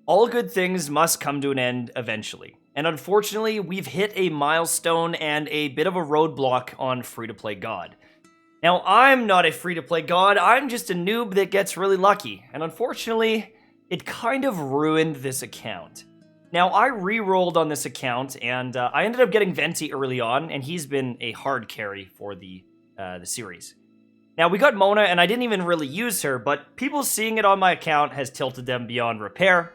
All good things must come to an end eventually. And unfortunately, we've hit a milestone and a bit of a roadblock on free-to-play God. Now, I'm not a free-to-play God, I'm just a noob that gets really lucky. And unfortunately, it kind of ruined this account. Now, I re-rolled on this account, and I ended up getting Venti early on, and he's been a hard carry for the series. Now, we got Mona, and I didn't even really use her, but people seeing it on my account has tilted them beyond repair.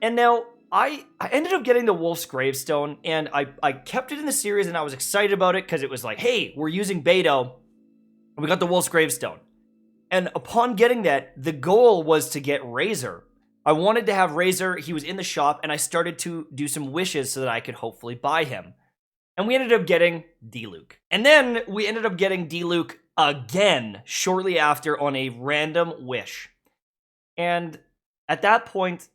And now, I ended up getting the Wolf's Gravestone, and I kept it in the series, and I was excited about it, because it was like, hey, we're using Beto, and we got the Wolf's Gravestone. And upon getting that, the goal was to get Razor. I wanted to have Razor, he was in the shop, and I started to do some wishes so that I could hopefully buy him. And we ended up getting D-Luke. And then we ended up getting D-Luke again, shortly after on a random wish. And at that point,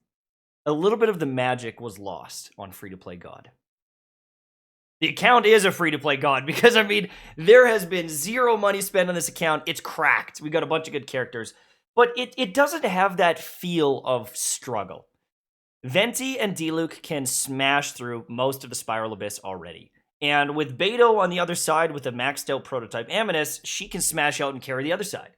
a little bit of the magic was lost on Free-to-Play God. The account is a free-to-play God because, I mean, there has been zero money spent on this account. It's cracked. We got a bunch of good characters. But it doesn't have that feel of struggle. Venti and D-Luke can smash through most of the Spiral Abyss already. And with Beto on the other side with a maxed out prototype Aminus, she can smash out and carry the other side.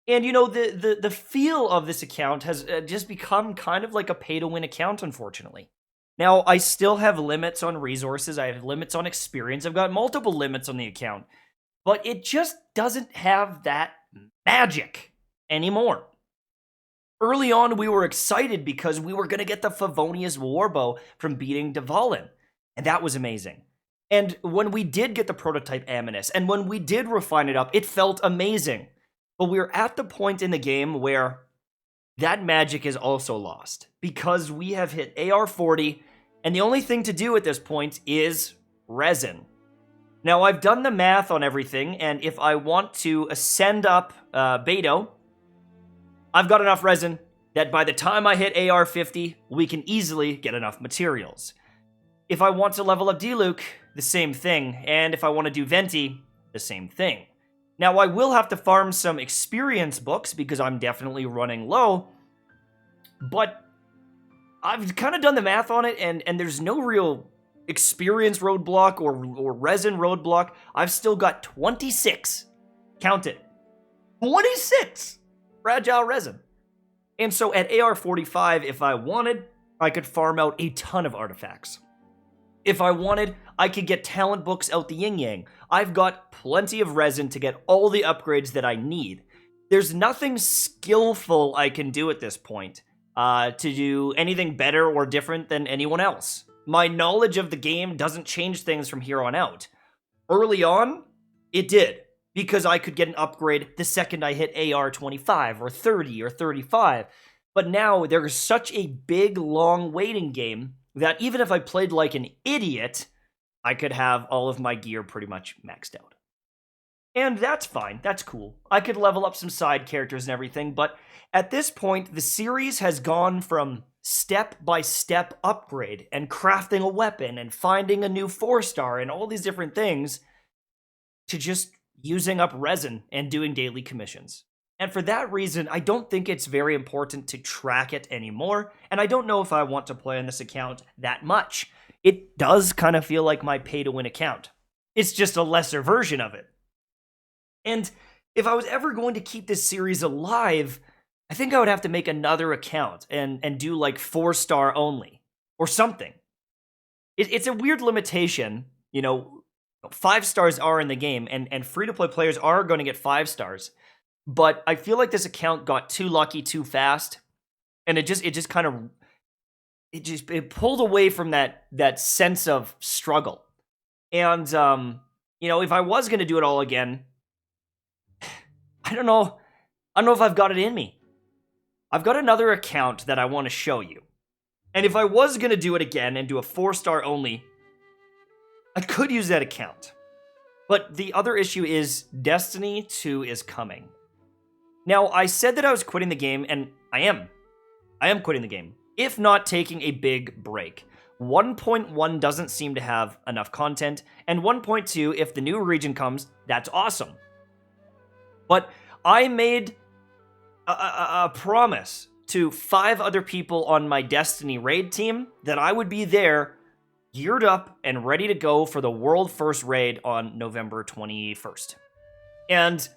And you know, the feel of this account has just become kind of like a pay-to-win account, unfortunately. Now, I still have limits on resources, I have limits on experience, I've got multiple limits on the account. But it just doesn't have that magic anymore. Early on, we were excited because we were going to get the Favonius Warbow from beating Dvalin. And that was amazing. And when we did get the prototype Aminus, and when we did refine it up, it felt amazing. But we're at the point in the game where that magic is also lost. Because we have hit AR40, and the only thing to do at this point is resin. Now, I've done the math on everything, and if I want to ascend up Beto, I've got enough resin that by the time I hit AR50, we can easily get enough materials. If I want to level up D-Luke, the same thing, and if I want to do Venti, the same thing. Now, I will have to farm some experience books because I'm definitely running low, but I've kind of done the math on it, and there's no real experience roadblock or resin roadblock. I've still got 26. Count it. 26 fragile resin. And so at AR45, if I wanted, I could farm out a ton of artifacts. If I wanted, I could get talent books out the yin-yang. I've got plenty of resin to get all the upgrades that I need. There's nothing skillful I can do at this point to do anything better or different than anyone else. My knowledge of the game doesn't change things from here on out. Early on, it did, because I could get an upgrade the second I hit AR 25 or 30 or 35. But now there's such a big, long waiting game that even if I played like an idiot, I could have all of my gear pretty much maxed out. And that's fine, that's cool. I could level up some side characters and everything, but at this point, the series has gone from step-by-step upgrade and crafting a weapon and finding a new 4-star and all these different things to just using up resin and doing daily commissions. And for that reason, I don't think it's very important to track it anymore, and I don't know if I want to play on this account that much. It does kind of feel like my pay-to-win account. It's just a lesser version of it. And if I was ever going to keep this series alive, I think I would have to make another account and do like 4-star only, or something. It's a weird limitation, you know, 5 stars are in the game, and free-to-play players are going to get 5 stars. But I feel like this account got too lucky too fast, and it pulled away from that sense of struggle. And you know, if I was gonna do it all again, I don't know if I've got it in me. I've got another account that I want to show you, and if I was gonna do it again and do a 4-star only, I could use that account. But the other issue is Destiny 2 is coming. Now, I said that I was quitting the game, and I am. I am quitting the game, if not taking a big break. 1.1 doesn't seem to have enough content, and 1.2, if the new region comes, that's awesome. But I made a promise to 5 other people on my Destiny raid team that I would be there, geared up and ready to go for the world first raid on November 21st. And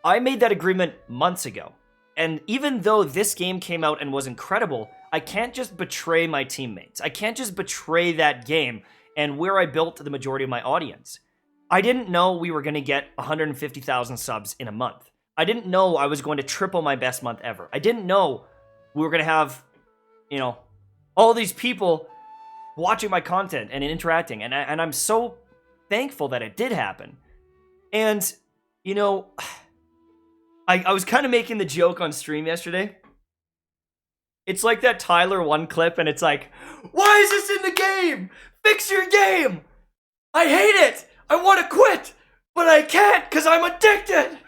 I made that agreement months ago. And even though this game came out and was incredible, I can't just betray my teammates. I can't just betray that game and where I built the majority of my audience. I didn't know we were going to get 150,000 subs in a month. I didn't know I was going to triple my best month ever. I didn't know we were going to have, all these people watching my content and interacting. And I'm so thankful that it did happen. And, I was kind of making the joke on stream yesterday. It's like that Tyler 1 clip, and it's like, why is this in the game? Fix your game! I hate it! I want to quit! But I can't because I'm addicted!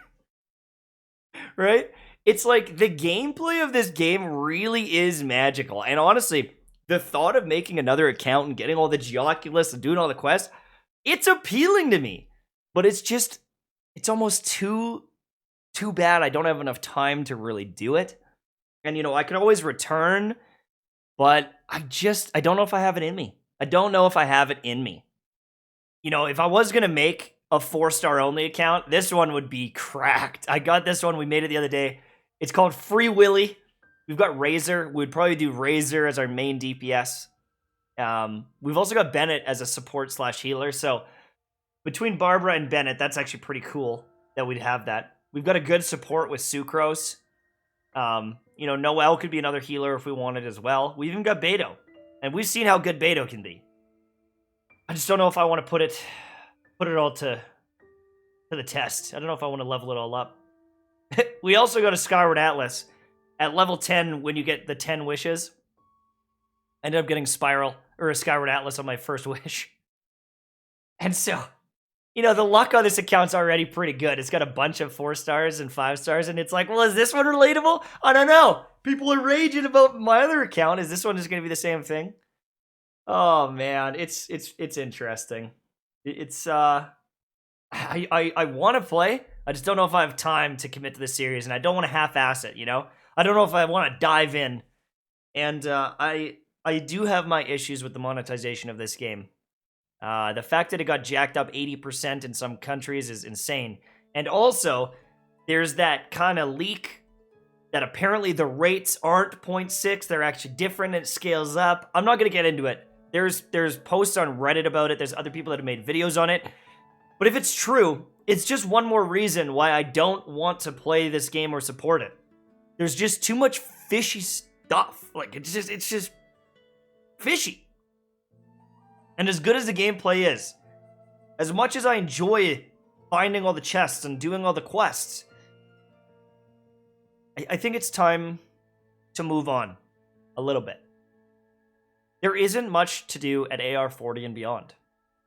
Right? It's like the gameplay of this game really is magical. And honestly, the thought of making another account and getting all the Geoculus and doing all the quests, it's appealing to me. But it's almost too bad I don't have enough time to really do it. And, I can always return, but I don't know if I have it in me. I don't know if I have it in me. If I was going to make a 4-star only account, this one would be cracked. I got this one. We made it the other day. It's called Free Willy. We've got Razor. We'd probably do Razor as our main DPS. We've also got Bennett as a support/healer. So between Barbara and Bennett, that's actually pretty cool that we'd have that. We've got a good support with Sucrose. Noelle could be another healer if we wanted as well. We even got Beto. And we've seen how good Beto can be. I just don't know if I want to put it all to the test. I don't know if I want to level it all up. We also got a Skyward Atlas. At level 10, when you get the 10 wishes, I ended up getting a Skyward Atlas on my first wish. And so, the luck on this account's already pretty good. It's got a bunch of 4 stars and 5 stars, and it's like, well, is this one relatable? I don't know. People are raging about my other account. Is this one just going to be the same thing? Oh man, it's interesting. I want to play. I just don't know if I have time to commit to this series, and I don't want to half-ass it. I don't know if I want to dive in, and I do have my issues with the monetization of this game. The fact that it got jacked up 80% in some countries is insane. And also, there's that kind of leak that apparently the rates aren't 0.6, they're actually different, and it scales up. I'm not going to get into it. There's posts on Reddit about it, there's other people that have made videos on it. But if it's true, it's just one more reason why I don't want to play this game or support it. There's just too much fishy stuff. Like, it's just fishy. And as good as the gameplay is, as much as I enjoy finding all the chests and doing all the quests, I think it's time to move on a little bit. There isn't much to do at AR40 and beyond.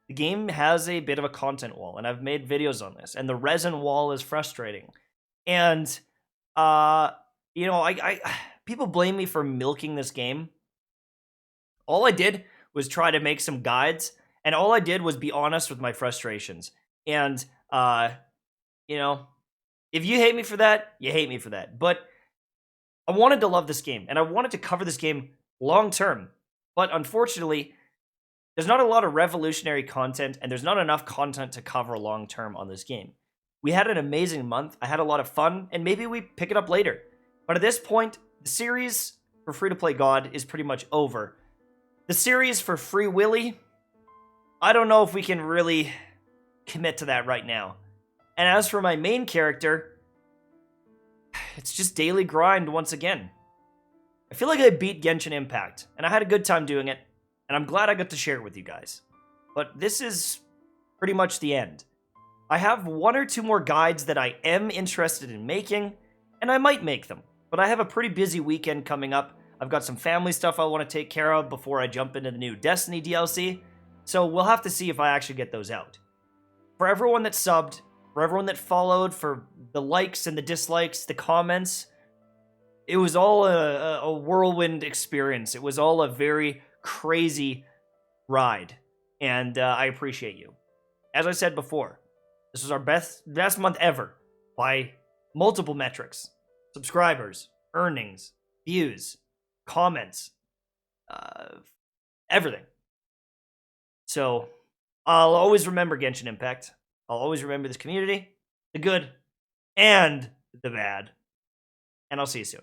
The game has a bit of a content wall, and I've made videos on this, and the resin wall is frustrating. And, people blame me for milking this game. All I did was try to make some guides, and all I did was be honest with my frustrations. And, if you hate me for that, you hate me for that. But I wanted to love this game, and I wanted to cover this game long term. But unfortunately, there's not a lot of revolutionary content, and there's not enough content to cover long term on this game. We had an amazing month, I had a lot of fun, and maybe we pick it up later. But at this point, the series for Free-to-Play God is pretty much over. The series for Free Willy, I don't know if we can really commit to that right now. And as for my main character, it's just daily grind once again. I feel like I beat Genshin Impact, and I had a good time doing it, and I'm glad I got to share it with you guys. But this is pretty much the end. I have 1 or 2 more guides that I am interested in making, and I might make them. But I have a pretty busy weekend coming up. I've got some family stuff I want to take care of before I jump into the new Destiny DLC, so we'll have to see if I actually get those out. For everyone that subbed, for everyone that followed, for the likes and the dislikes, the comments, it was all a whirlwind experience. It was all a very crazy ride, and I appreciate you. As I said before, this was our best month ever by multiple metrics: subscribers, earnings, views, comments, everything. So I'll always remember Genshin Impact. I'll always remember this community, the good and the bad. And I'll see you soon.